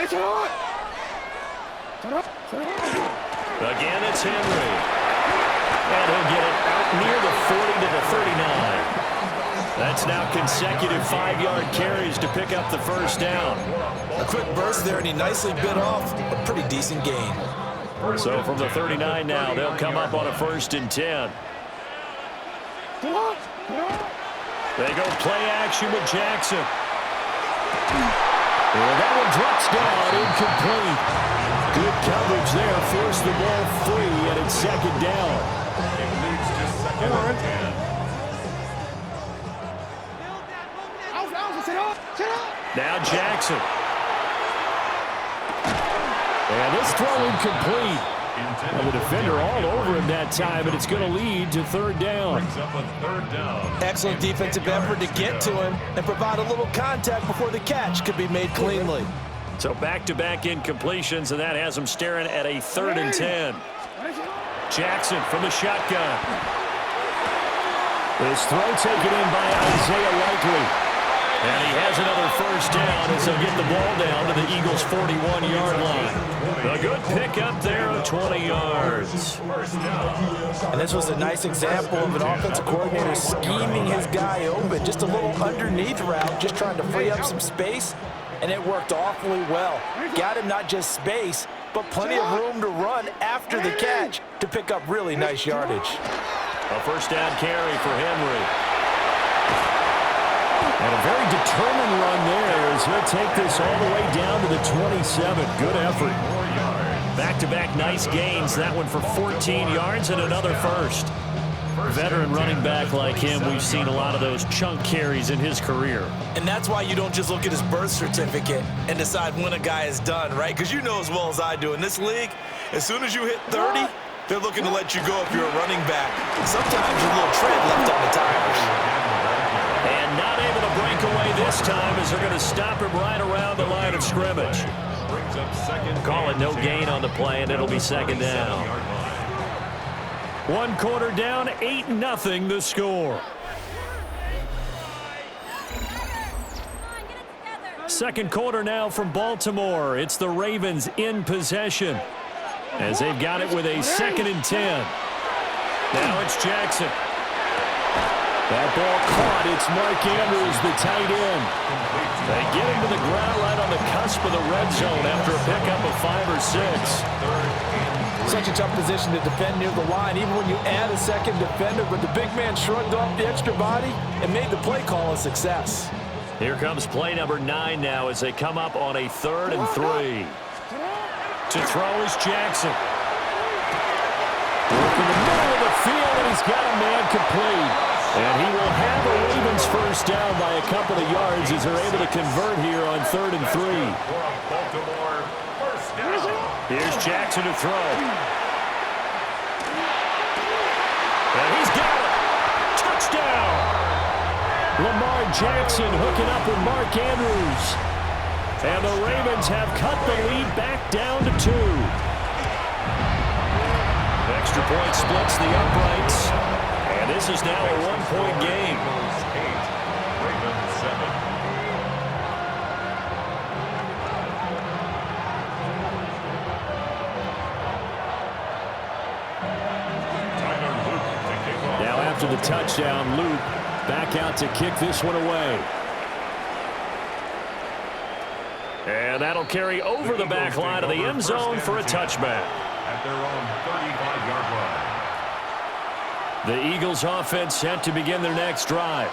Again, it's Henry. And he'll get it out near the 40 to the 39. That's now consecutive 5-yard carries to pick up the first down. A quick burst there, and he nicely bit off a pretty decent gain. So from the 39 now, they'll come up on a 1st and 10. They go play action with Jackson. And that one drops down, incomplete. Good coverage there, forced the ball free, and it's 2nd down. It leads to 2nd and 10. Now Jackson. And this throw incomplete. And the defender all over him that time, and it's going to lead to 3rd down. Brings up a 3rd down. Excellent defensive effort to get to him and provide a little contact before the catch could be made cleanly. So back-to-back incompletions, and that has him staring at a 3rd and 10. Jackson from the shotgun. This throw taken in by Isaiah Likely. And he has another 1st down as they'll get the ball down to the Eagles' 41-yard line. A good pickup there of 20 yards. And this was a nice example of an offensive coordinator scheming his guy open. Just a little underneath route, just trying to free up some space, and it worked awfully well. Got him not just space, but plenty of room to run after the catch to pick up really nice yardage. A 1st down carry for Henry. And a very determined run there as he'll take this all the way down to the 27. Good effort. Back-to-back nice gains. That one for 14 yards and another 1st. Veteran running back like him, we've seen a lot of those chunk carries in his career. And that's why you don't just look at his birth certificate and decide when a guy is done, right? Because you know as well as I do, in this league, as soon as you hit 30, they're looking to let you go if you're a running back. Sometimes there's a little tread left on the tires. And not able to break away this time as they're going to stop him right around the line of scrimmage. Brings up 2nd. Call it no gain on the play, and it'll be 2nd down. 1 quarter down, 8-0 the score. 2nd quarter now from Baltimore. It's the Ravens in possession as they've got it with a 2nd and 10. Now it's Jackson. That ball caught. It's Mark Andrews, the tight end. They get him to the ground right on the cusp of the red zone after a pickup of 5 or 6. Such a tough position to defend near the line, even when you add a 2nd defender, but the big man shrugged off the extra body and made the play call a success. Here comes play number 9 now as they come up on a 3rd and 3. To throw is Jackson. Working the middle of the field, and he's got a man complete. And he will have a Ravens 1st down by a couple of yards as they're able to convert here on 3rd and 3. Baltimore 1st down. Here's Jackson to throw. And he's got it. Touchdown. Lamar Jackson hooking up with Mark Andrews. And the Ravens have cut the lead back down to 2. Extra point splits the uprights. And this is now a 1-point game. 8, Ravens 7. Now after the touchdown, Luke back out to kick this one away. And that'll carry over the back line of the end zone for a touchback. At their own 35-yard line. The Eagles offense set to begin their next drive.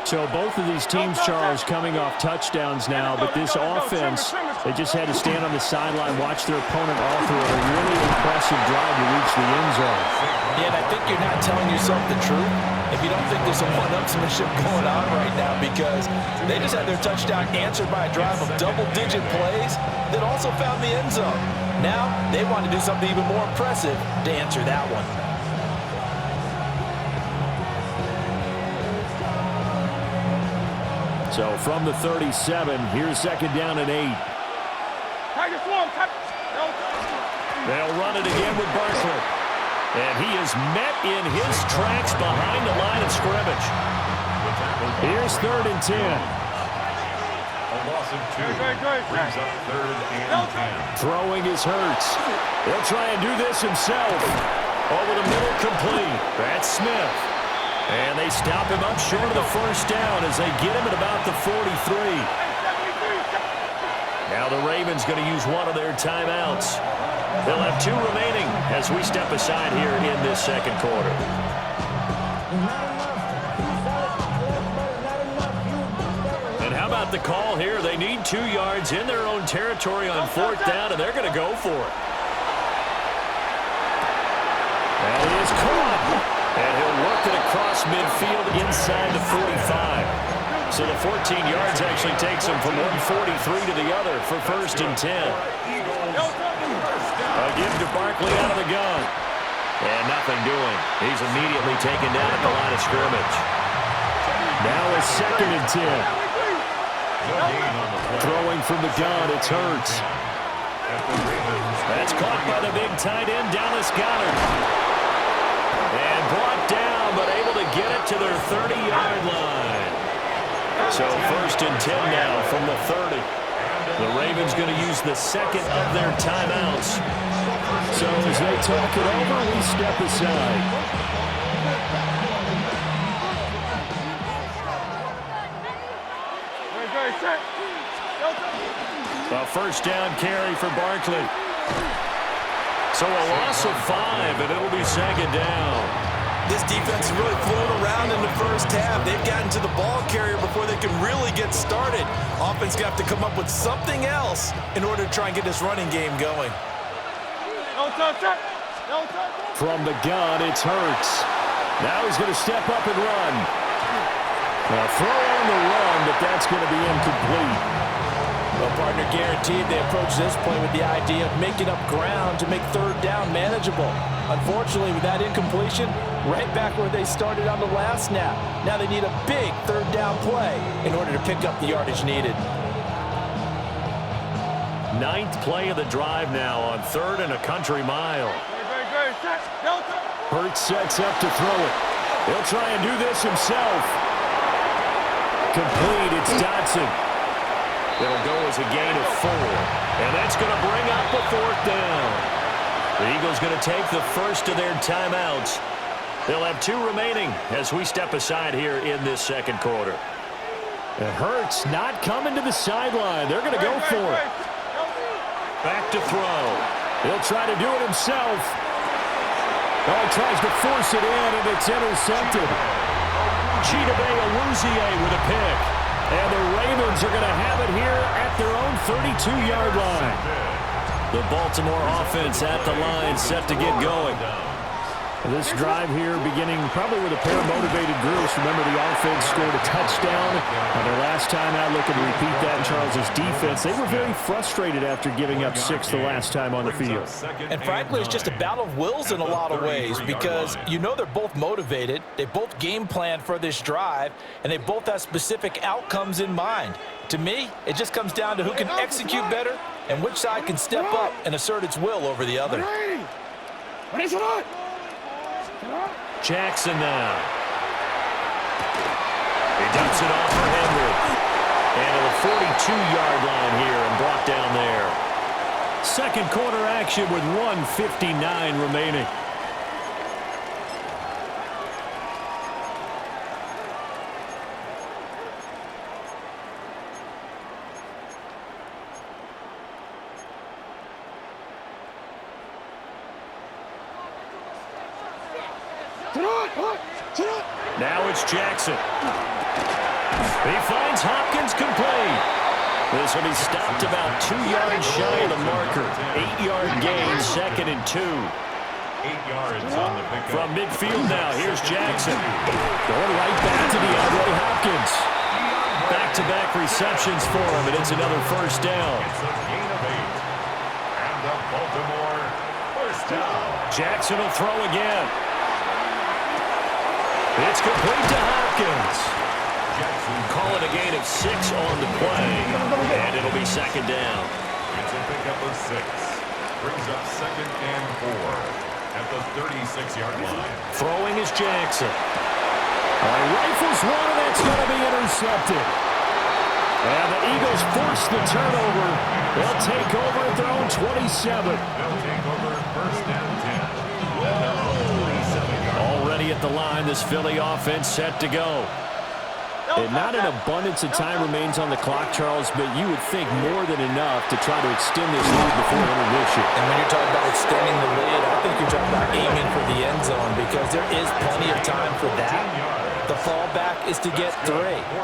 So both of these teams, Charles, coming off touchdowns now, but this offense, they just had to stand on the sideline, watch their opponent all through a really impressive drive to reach the end zone. Yeah, and I think you're not telling yourself the truth if you don't think there's some one-upsmanship going on right now, because they just had their touchdown answered by a drive of double-digit plays that also found the end zone. Now they want to do something even more impressive to answer that one. So from the 37, here's 2nd down and 8. They'll run it again with Barkley. And he is met in his tracks behind the line of scrimmage. Here's 3rd and 10. A loss of 2. Brings up 3rd and 10. Throwing is Hurts. He'll try and do this himself. Over the middle, complete. That's Smith. And they stop him up short of the first down as they get him at about the 43. Now the Ravens going to use one of their timeouts. They'll have 2 remaining as we step aside here in this second quarter. And how about the call here? They need 2 yards in their own territory on 4th down, and they're going to go for it. That is caught. And he'll work it across midfield inside the 45. So the 14 yards actually takes him from 143 to the other for 1st and 10. A give to Barkley out of the gun. And nothing doing. He's immediately taken down at the line of scrimmage. Now a 2nd and 10. Throwing from the gun, it's Hurts. That's caught by the big tight end, Dallas Goedert. And brought down, but able to get it to their 30-yard line. So 1st and 10 now from the 30. The Ravens going to use the 2nd of their timeouts. So as they talk it over, we step aside. A 1st down carry for Barkley. So a loss of 5, and it'll be 2nd down. This defense is really flown around in the first half. They've gotten to the ball carrier before they can really get started. Offense got to come up with something else in order to try and get this running game going. From the gun, it's Hurts. Now he's going to step up and run. A throw on the run, but that's going to be incomplete. Well, partner, guaranteed they approach this play with the idea of making up ground to make 3rd down manageable. Unfortunately, with that incompletion, right back where they started on the last snap. Now they need a big 3rd down play in order to pick up the yardage needed. 9th play of the drive now on 3rd and a country mile. Hurts sets up to throw it. He'll try and do this himself. Complete, it's Dotson. It'll go as a gain of 4. And that's going to bring up a 4th down. The Eagles going to take the 1st of their timeouts. They'll have 2 remaining as we step aside here in this second quarter. And Hurts not coming to the sideline. They're going to go for it. Back to throw. He'll try to do it himself. Oh, he tries to force it in, and it's intercepted. Chidobe Awuzie with a pick. And the Ravens are going to have it here at their own 32-yard line. The Baltimore offense at the line, set to get going. This drive here beginning probably with a pair of motivated groups. Remember, the offense scored a touchdown on their last time out, looking to repeat that in Charles's defense. They were very frustrated after giving up 6 the last time on the field. And frankly, it's just a battle of wills in a lot of ways because you know they're both motivated. They both game planned for this drive, and they both have specific outcomes in mind. To me, it just comes down to who can execute better and which side can step up and assert its will over the other. Jackson now. He dumps it off for Henry. And to the 42-yard line here and brought down there. Second quarter action with 1:59 remaining. Now it's Jackson. He finds Hopkins complete. This will be stopped about 2 yards shy of the marker. 8-yard gain, 2nd and 2. 8 yards on the pickup. From midfield now, here's Jackson. Going right back to DeAndre Hopkins. Back-to-back receptions for him, and it's another 1st down. It's a gain of 8. And the Baltimore 1st down. Jackson will throw again. It's complete to Hopkins. Call it a gain of 6 on the play, and it'll be 2nd down. It's a pickup of 6. Brings up 2nd and 4 at the 36-yard line. Throwing is Jackson. Rifles one, and that's going to be intercepted. And the Eagles force the turnover. They'll take over at their own 27. They'll take over first and 10. Already at the line, this Philly offense set to go. And not an abundance of time remains on the clock, Charles, but you would think more than enough to try to extend this lead before intermission. And when you're talking about extending the lead, I think you're talking about aiming for the end zone because there is plenty of time for that. The fallback is to get 3.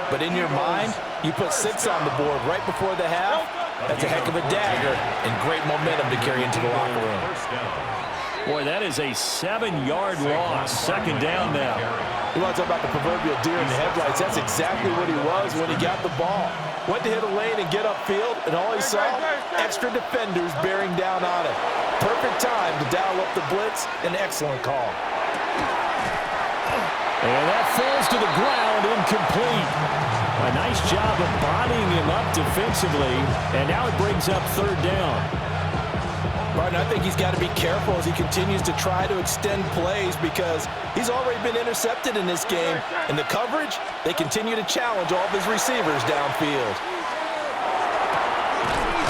But in your mind, you put 6 on the board right before the half. That's a heck of a dagger and great momentum to carry into the locker room. Boy, that is a 7-yard loss. Second down now. You want to talk about the proverbial deer in the headlights. That's exactly what he was when he got the ball. Went to hit a lane and get upfield, and all he saw, extra defenders bearing down on him. Perfect time to dial up the blitz. An excellent call. And that falls to the ground, incomplete. A nice job of bodying him up defensively, and now it brings up third down. Martin, I think he's got to be careful as he continues to try to extend plays because he's already been intercepted in this game. And the coverage, they continue to challenge all of his receivers downfield.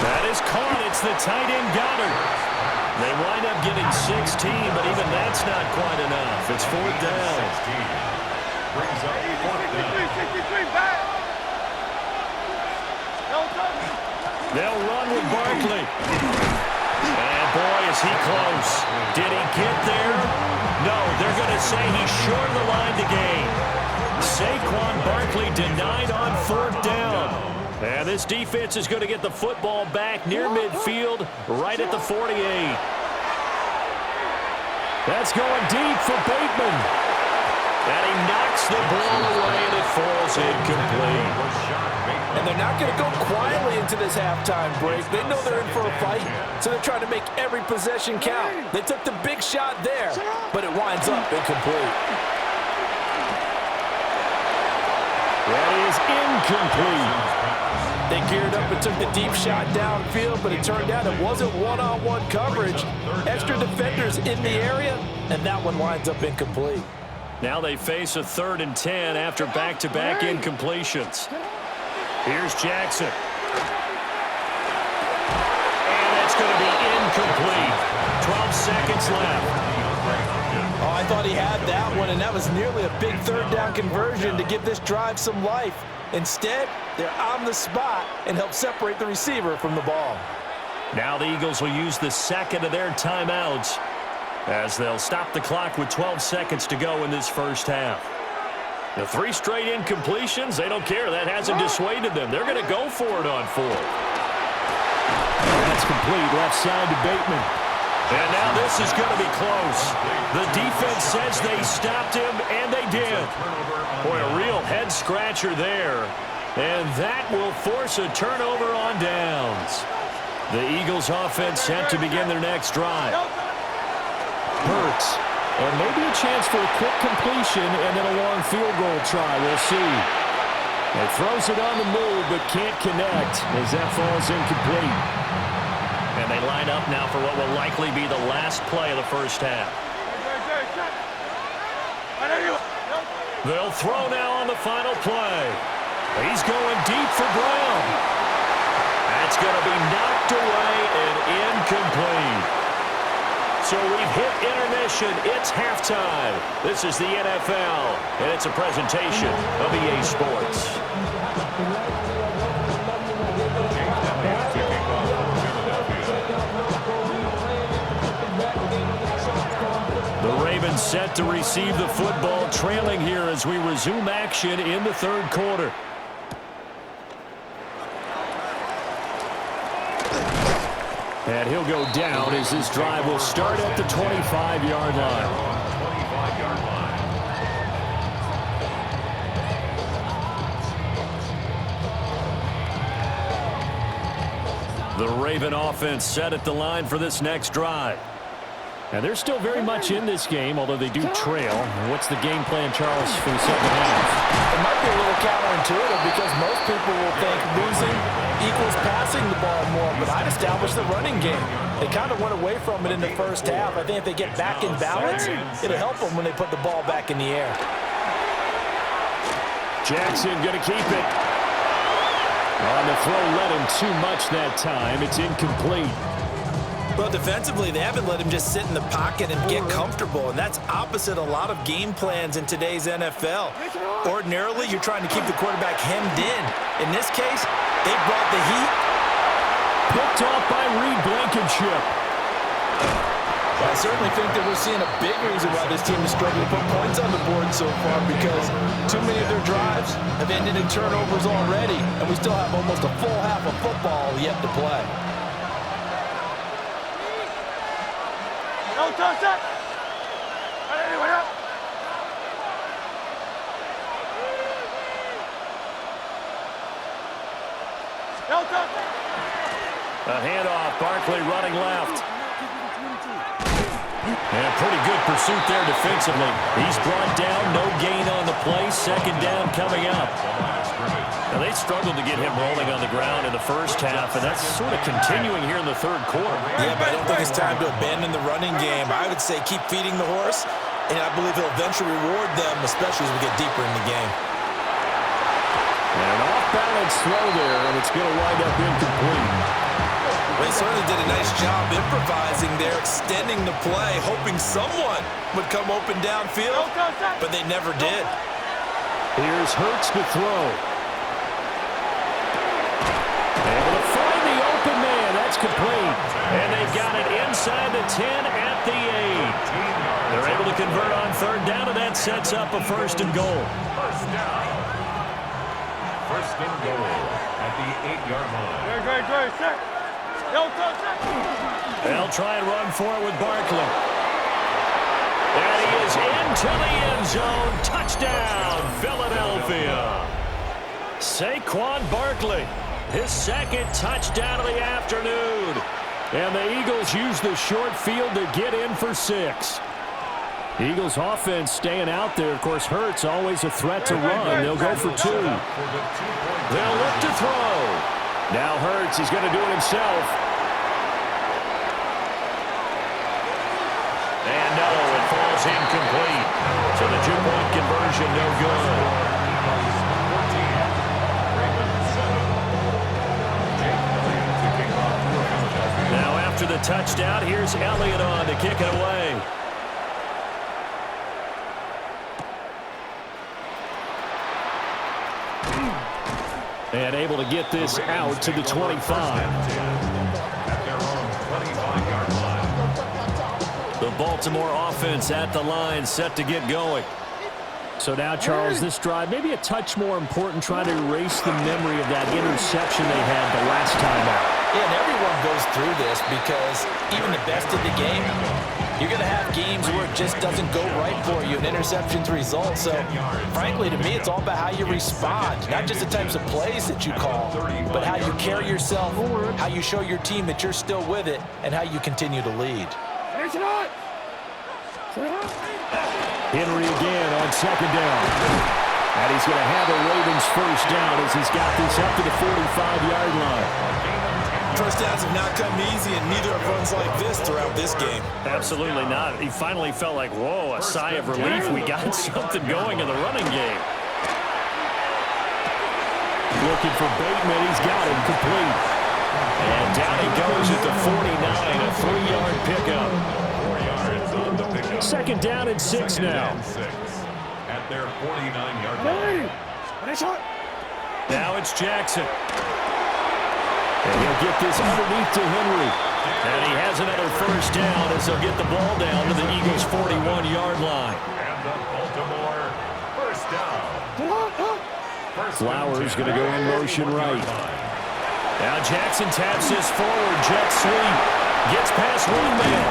That is caught. It's the tight end Goddard. They wind up getting 16, but even that's not quite enough. It's fourth down. 16 brings up fourth down. They'll run with Barkley. And boy, is he close. Did he get there? No, they're going to say he's short of the line to gain. Saquon Barkley denied on fourth down. And this defense is going to get the football back near midfield, right at the 48. That's going deep for Bateman. And he knocks the ball away, and it falls incomplete. And they're not going to go quietly into this halftime break. They know they're in for a fight, so they're trying to make every possession count. They took the big shot there, but it winds up incomplete. That is incomplete. They geared up and took the deep shot downfield, but it turned out it wasn't one-on-one coverage. Extra defenders in the area, and that one winds up incomplete. Now they face a 3rd and 10 after back-to-back incompletions. Here's Jackson. And that's going to be incomplete. 12 seconds left. Oh, I thought he had that one, and that was nearly a big third down conversion to give this drive some life. Instead, they're on the spot and help separate the receiver from the ball. Now the Eagles will use the second of their timeouts as they'll stop the clock with 12 seconds to go in this first half. The 3 straight incompletions, they don't care. That hasn't dissuaded them. They're going to go for it on 4th. That's complete. Left side to Bateman. And now this is going to be close. The defense says they stopped him, and they did. Boy, a real head-scratcher there. And that will force a turnover on downs. The Eagles offense set to begin their next drive. Hurts. And maybe a chance for a quick completion and then a long field goal try. We'll see. He throws it on the move but can't connect as that falls incomplete. And they line up now for what will likely be the last play of the first half. They'll throw now on the final play. He's going deep for Brown. That's going to be knocked away and incomplete. So we've hit intermission. It's halftime. This is the NFL, and it's a presentation of EA Sports. The Ravens set to receive the football, trailing here as we resume action in the third quarter. And he'll go down as this drive will start at the 25-yard line. The Raven offense set at the line for this next drive. And they're still very much in this game, although they do trail. What's the game plan, Charles, for the second half? It might be a little counterintuitive because most people will think losing equals passing the ball more, but I'd establish the running game. They kind of went away from it in the first half. I think if they get back in balance, it'll help them when they put the ball back in the air. Jackson going to keep it. On the throw, let him too much that time. It's incomplete. Well, defensively, they haven't let him just sit in the pocket and get comfortable, and that's opposite a lot of game plans in today's NFL. Ordinarily, you're trying to keep the quarterback hemmed in. In this case, they brought the heat. Picked off by Reed Blankenship. I certainly think that we're seeing a big reason why this team is struggling to put points on the board so far, because too many of their drives have ended in turnovers already, and we still have almost a full half of football yet to play. Don't touch that! Anyway, up! Don't touch that! A handoff, Barkley running left. And a pretty good pursuit there defensively. He's brought down, no gain on the play, second down coming up. Now, they struggled to get him rolling on the ground in the first half, and that's sort of continuing here in the third quarter. Yeah, but I don't think it's time to abandon the running game. I would say keep feeding the horse, and I believe he'll eventually reward them, especially as we get deeper in the game. And an off-balance throw there, and it's going to wind up incomplete. They certainly did a nice job improvising there, extending the play, hoping someone would come open downfield, but they never did. Here's Hurts to throw. Able to find the open man. That's complete. And they've got it inside the 10 at the 8. They're able to convert on third down, and that sets up a first and goal. First down. First and goal at the 8-yard line. Great, set. Don't touch that! They'll try and run for it with Barkley. And he is into the end zone. Touchdown, Philadelphia. Saquon Barkley, his second touchdown of the afternoon. And the Eagles use the short field to get in for 6. Eagles offense staying out there. Of course, Hurts always a threat to run. They'll go for 2. They'll look to throw. Now Hurts, he's going to do it himself. And no, it falls incomplete. So the 2-point conversion, no good. Now after the touchdown, here's Elliott on to kick it away. And able to get this out to the 25. The Baltimore offense at the line, set to get going. So now, Charles, this drive, maybe a touch more important, trying to erase the memory of that interception they had the last time out. Yeah, and everyone goes through this because even the best in the game, you're going to have games where it just doesn't go right for you, and interceptions result. So, frankly, to me, it's all about how you respond, not just the types of plays that you call, but how you carry yourself, how you show your team that you're still with it, and how you continue to lead. Henry again on second down. And he's going to have a Ravens first down as he's got this up to the 45-yard line. First downs have not come easy, and neither have runs like this throughout this game. Absolutely not. He finally felt like, whoa, a sigh of relief. We got something going in the running game. Looking for Bateman. He's got him complete. And down he goes at the 49, a 3-yard pickup. 4 yards on the pickup. Second down and 6 now. At their 49-yard line. Now it's Jackson. And he'll get this underneath to Henry. And he has another first down as they'll get the ball down to the Eagles' 41-yard line. And the Baltimore first down. Flowers going to go in motion right. Now Jackson taps this forward, jet sweep. Gets past one man.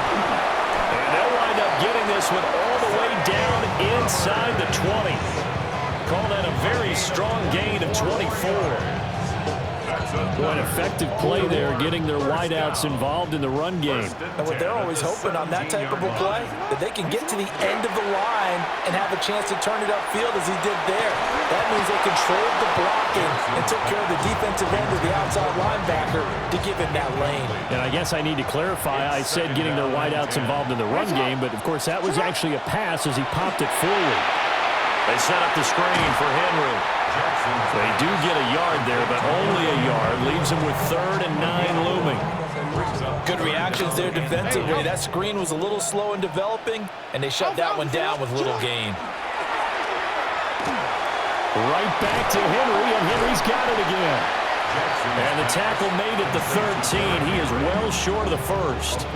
And they'll wind up getting this one all the way down inside the 20. Call that a very strong gain of 24. What an effective play there, getting their wideouts involved in the run game. And what they're always hoping on that type of a play, that they can get to the end of the line and have a chance to turn it upfield as he did there. That means they controlled the blocking and took care of the defensive end of the outside linebacker to give him that lane. And I guess I need to clarify, I said getting their wideouts involved in the run game, but of course that was actually a pass as he popped it forward. They set up the screen for Henry. They do get a yard there, but only a and leaves him with 3rd and 9 looming. Good reactions there defensively. That screen was a little slow in developing, and they shut that one down with little gain. Right back to Henry, and Henry's got it again. And the tackle made at the 13. He is well short of the first.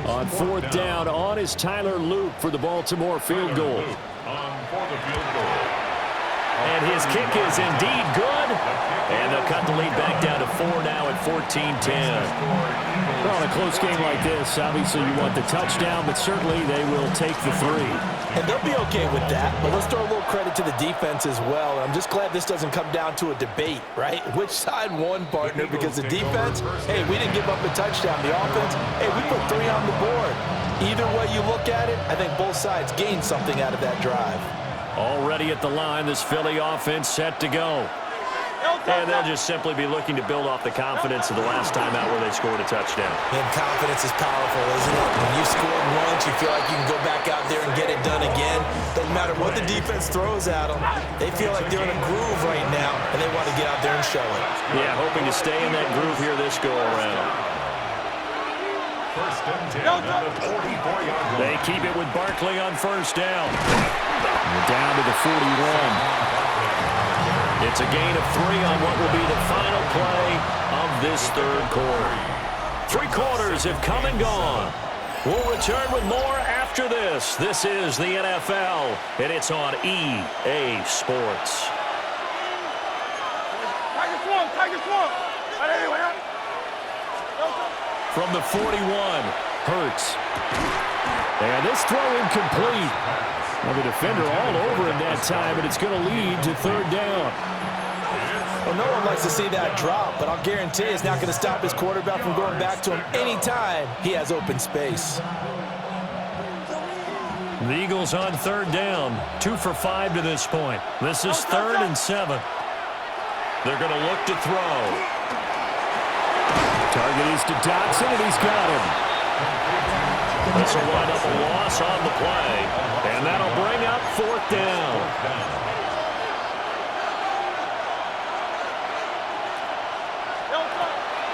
On 4th down, on is Tyler Luke for the Baltimore field goal. And his kick is indeed good. And they'll cut the lead back down to 4 now at 14-10. Well, in a close game like this, obviously you want the touchdown, but certainly they will take the 3. And they'll be okay with that, but let's throw a little credit to the defense as well. I'm just glad this doesn't come down to a debate, right? Which side won, partner? Because the defense, hey, we didn't give up a touchdown. The offense, hey, we put 3 on the board. Either way you look at it, I think both sides gained something out of that drive. Already at the line, this Philly offense set to go. And they'll just simply be looking to build off the confidence of the last time out where they scored a touchdown. And confidence is powerful, isn't it? When you scored once, you feel like you can go back out there and get it done again. Doesn't matter what the defense throws at them. They feel like they're in a groove right now, and they want to get out there and show it. Yeah, hoping to stay in that groove here this go-around. First and 10 at the 44-yard line. They keep it with Barkley on 1st down. Down to the 41. It's a gain of 3 on what will be the final play of this 3rd quarter. 3 quarters have come and gone. We'll return with more after this. This is the NFL, and it's on EA Sports. From the 41, Hurts. And this throw incomplete. Well, the defender all over him that time, and it's going to lead to 3rd down. Well, no one likes to see that drop, but I'll guarantee it's not going to stop his quarterback from going back to him anytime he has open space. The Eagles on 3rd down, 2 for 5 to this point. This is 3rd and 7. They're going to look to throw. Target is to Dotson, and he's got him. This will wind up a loss on the play, and that'll bring up 4th down.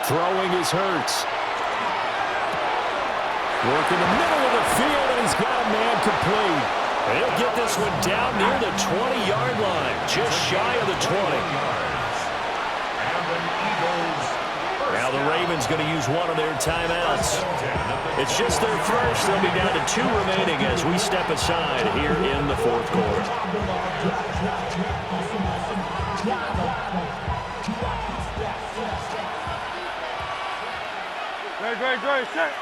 Throwing is Hurts. Work in the middle of the field, and he's got a man complete. He'll get this one down near the 20-yard line, just shy of the 20. Now the Ravens going to use one of their timeouts. It's just their first. They'll be down to 2 remaining as we step aside here in the 4th quarter. Great, set.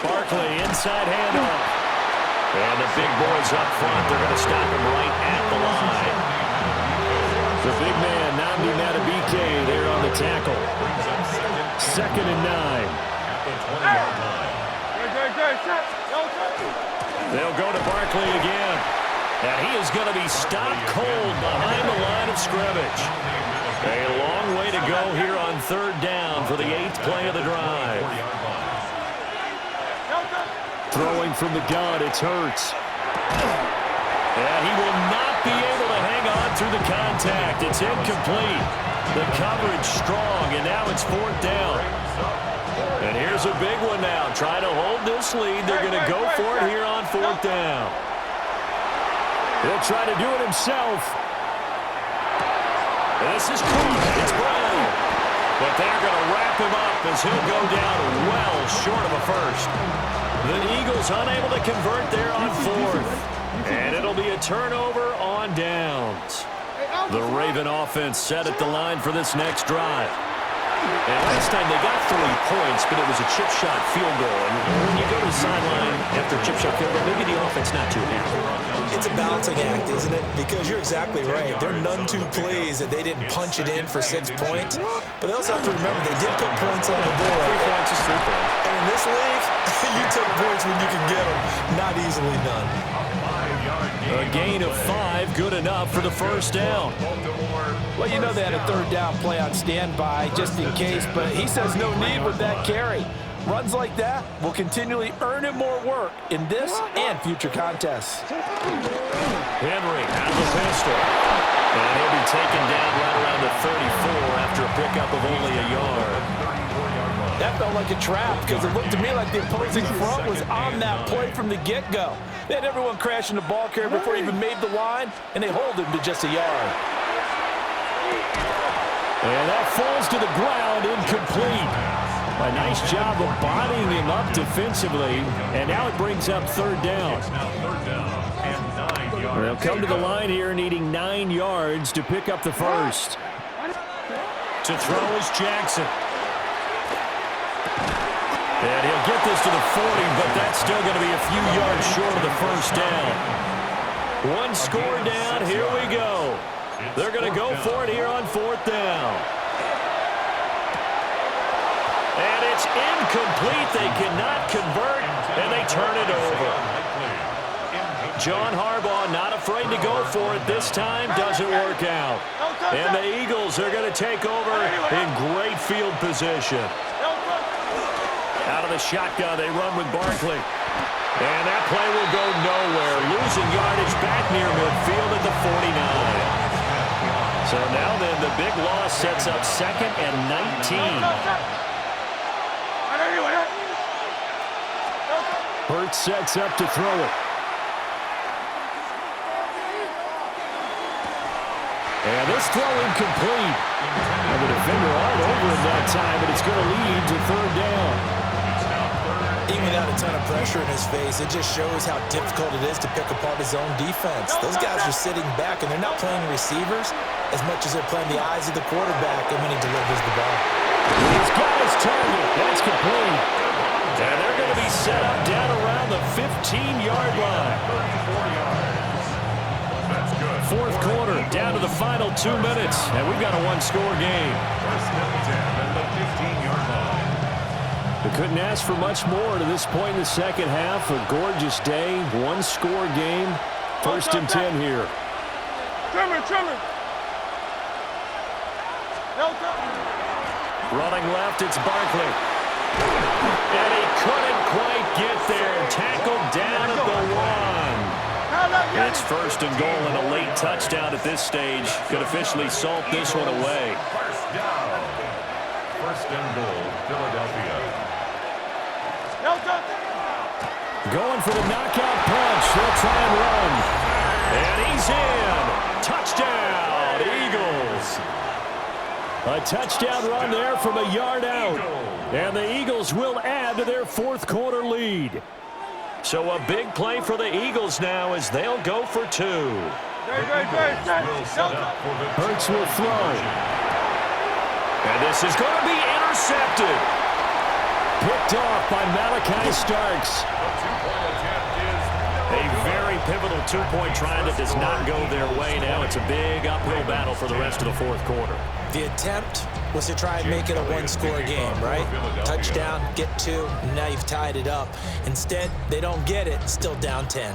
Barkley, inside handoff. And the big boys up front. They're going to stop him right at the line. The big man, Namdi Matabike, there on the tackle. 2nd and 9. They'll go to Barkley again. And he is going to be stopped cold behind the line of scrimmage. A long way to go here on 3rd down for the 8th play of the drive. Throwing from the gun, it's Hurts. And he will not be able to hang on through the contact. It's incomplete. The coverage strong, and now it's 4th down. And here's a big one now. Trying to hold this lead. They're going to go for it here on 4th down. He'll try to do it himself. This is clean. It's Brown. But they're going to wrap him up as he'll go down well short of a first. The Eagles unable to convert there on 4th. And it'll be a turnover on downs. The Raven offense set at the line for this next drive. And last time they got 3 points, but it was a chip shot field goal. And when you go to the sideline after a chip shot field goal, maybe the offense not too happy. It's a balancing act, isn't it? Because you're exactly right. They're none too pleased that they didn't punch it in for 6 points. But they also have to remember they did put points on the board. 3 points is 3 points. And in this league, you take points when you can get them. Not easily done. A gain of 5, good enough for the 1st down. Well, you know they had a 3rd down play on standby just in case, but he says no need with that carry. Runs like that will continually earn him more work in this and future contests. Henry has the pistol. And taken down right around the 34 after a pickup of only a yard. That felt like a trap because it looked to me like the opposing front was on that play from the get-go. They had everyone crashing the ball carrier before he even made the line, and they hold him to just a yard. And that falls to the ground, incomplete. A nice job of bodying him up defensively, and now it brings up third down. They'll come to the line here needing 9 yards to pick up the first. To throw is Jackson. And he'll get this to the 40, but that's still going to be a few yards short of the first down. One score down, here we go. They're going to go for it here on fourth down. And it's incomplete. They cannot convert, and they turn it over. John Harbaugh not afraid to go for it this time. Doesn't work out. And the Eagles are going to take over in great field position. Out of the shotgun, they run with Barkley. And that play will go nowhere. Losing yardage back near midfield at the 49. So now then, the big loss sets up 2nd and 19. Hurts sets up to throw it. And this throw incomplete. And the defender all over him that time, but it's going to lead to third down. Even without a ton of pressure in his face, it just shows how difficult it is to pick apart his own defense. Those guys are sitting back, and they're not playing receivers as much as they're playing the eyes of the quarterback and when he delivers the ball. He's got his target. That's complete. And they're going to be set up down around the 15-yard line. Fourth quarter, down to the final 2 minutes, and we've got a one-score game. First and 10 at the 15-yard line. We couldn't ask for much more to this point in the second half. A gorgeous day, one-score game. First and 10 here. Trimmer. Running left, it's Barkley. And he couldn't quite get there. Tackled down at the 1. It's first and goal and a late touchdown at this stage. Could officially salt this one away. First down. First and goal, Philadelphia. Going for the knockout punch. They'll try and run. And he's in. Touchdown, Eagles. A touchdown run there from a yard out. And the Eagles will add to their fourth quarter lead. So a big play for the Eagles now as they'll go for 2. Hurts will throw. And this is going to be intercepted. Picked off by Malachi Starks. A very pivotal two-point try that does not go their way. Now it's a big uphill battle for the rest of the fourth quarter. The attempt was to try and make it a one-score game, right? Touchdown, get 2, and now you've tied it up. Instead, they don't get it, still down 10.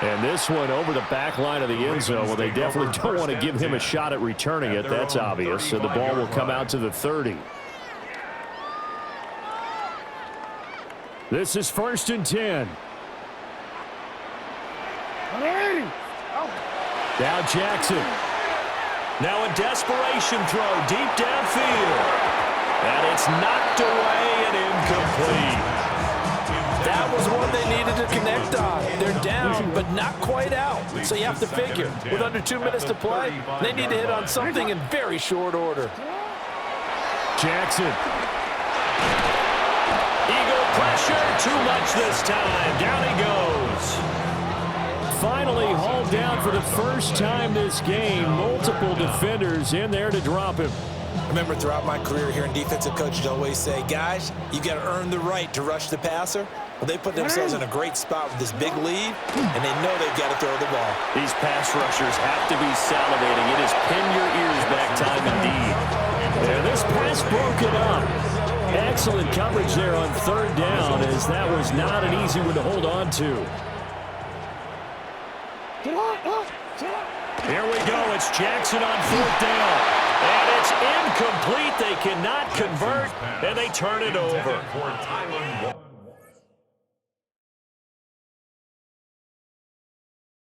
And this one over the back line of the end zone. Well, they definitely don't want to give him a shot at returning it. That's obvious. So the ball will come out to the 30. This is first and 10. Now Jackson. Now a desperation throw deep downfield. And it's knocked away and incomplete. That was one they needed to connect on. They're down, but not quite out. So you have to figure, with under 2 minutes to play, they need to hit on something in very short order. Jackson. Eagle pressure, too much this time. Down he goes. Finally hauled down for the first time this game. Multiple defenders in there to drop him. I remember throughout my career here in defensive coaches always say, guys, you got to earn the right to rush the passer. Well, they put themselves in a great spot with this big lead, and they know they've got to throw the ball. These pass rushers have to be salivating. It is pin your ears back time indeed. And this pass broken up. Excellent coverage there on third down, as that was not an easy one to hold on to. Here we go. It's Jackson on fourth down. And it's incomplete. They cannot convert, and they turn it over.